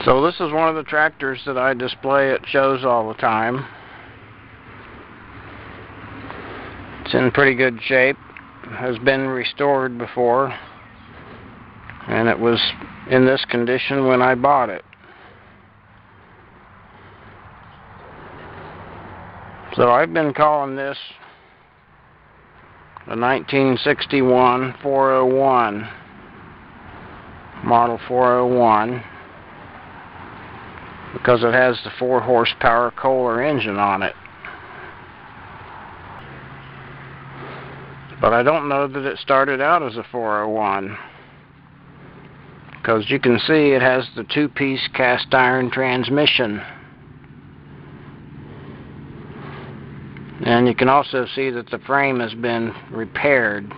So this is one of the tractors that I display at shows all the time. It's in pretty good shape. Has been restored before, and it was in this condition when I bought it. So I've been calling this a 1961 401, model 401, because it has the 4 horsepower Kohler engine on it. But I don't know that it started out as a 401, because you can see it has the 2-piece cast iron transmission. And you can also see that the frame has been repaired.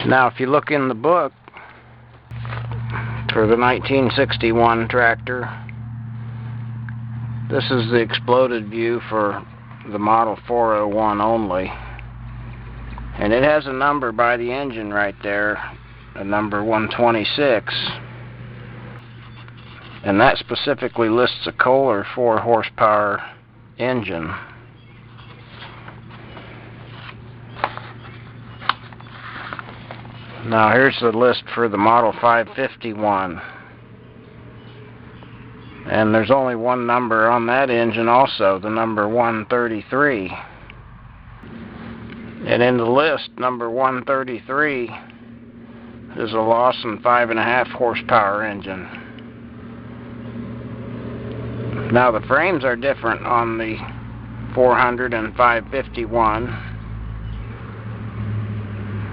Now, if you look in the book for the 1961 tractor, this is the exploded view for the model 401 only. And it has a number by the engine right there, a number 126. And that specifically lists a Kohler 4 horsepower engine. Now here's the list for the model 551. And there's only one number on that engine also, the number 133. And in the list, number 133 is a Lawson 5.5 horsepower engine. Now the frames are different on the 400 and 551.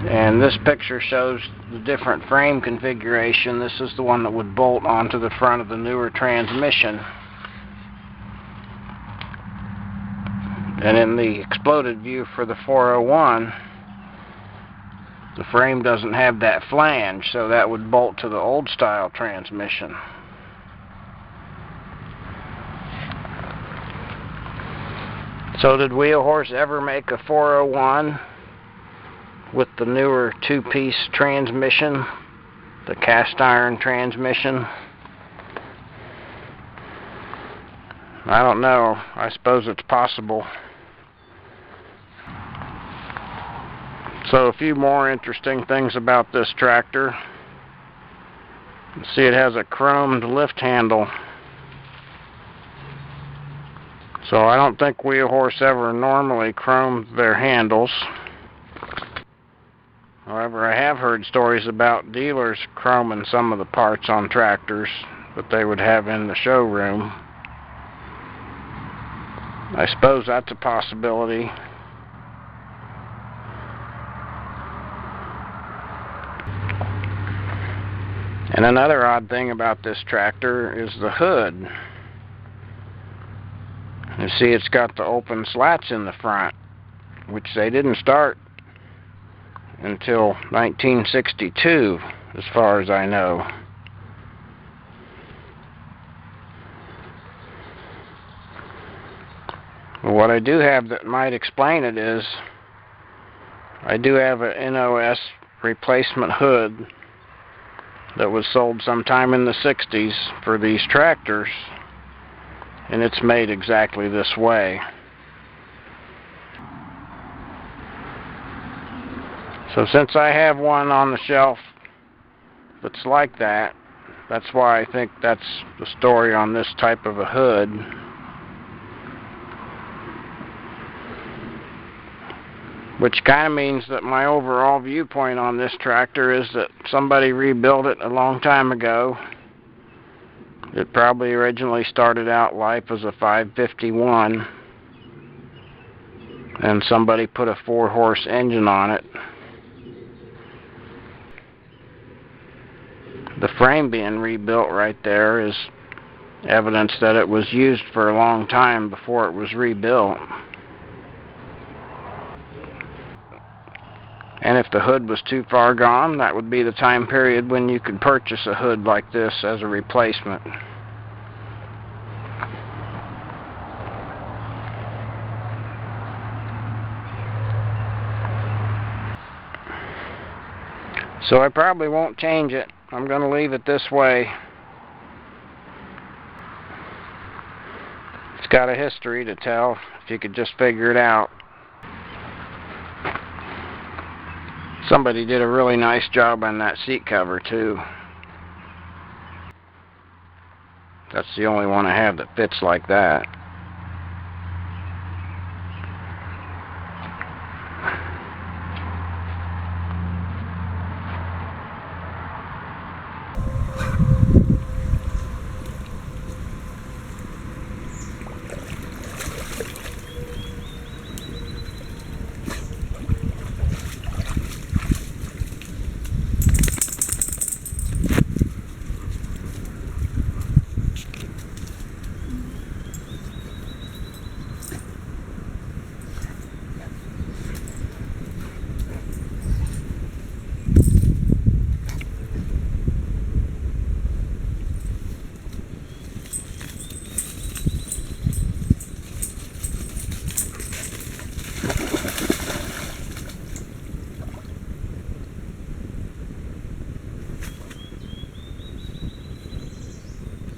And this picture shows the different frame configuration. This is the one that would bolt onto the front of the newer transmission. And in the exploded view for the 401, the frame doesn't have that flange, so that would bolt to the old style transmission. So did Wheel Horse ever make a 401 with the newer 2-piece transmission, the cast iron transmission? I don't know. I suppose it's possible. So a few more interesting things about this tractor. You see it has a chromed lift handle. So I don't think Wheel Horse ever normally chromed their handles. However, I have heard stories about dealers chroming some of the parts on tractors that they would have in the showroom. I suppose that's a possibility. And another odd thing about this tractor is the hood. You see it's got the open slats in the front, which they didn't start until 1962, as far as I know. Well, what I do have that might explain it is I do have an NOS replacement hood that was sold sometime in the 60s for these tractors, and it's made exactly this way. So since I have one on the shelf that's like that, that's why I think that's the story on this type of a hood. Which kind of means that my overall viewpoint on this tractor is that somebody rebuilt it a long time ago. It probably originally started out life as a 551, and somebody put a 4-horse engine on it. The frame being rebuilt right there is evidence that it was used for a long time before it was rebuilt. And if the hood was too far gone, that would be the time period when you could purchase a hood like this as a replacement. So I probably won't change it. I'm going to leave it this way. It's got a history to tell, if you could just figure it out. Somebody did a really nice job on that seat cover too. That's the only one I have that fits like that.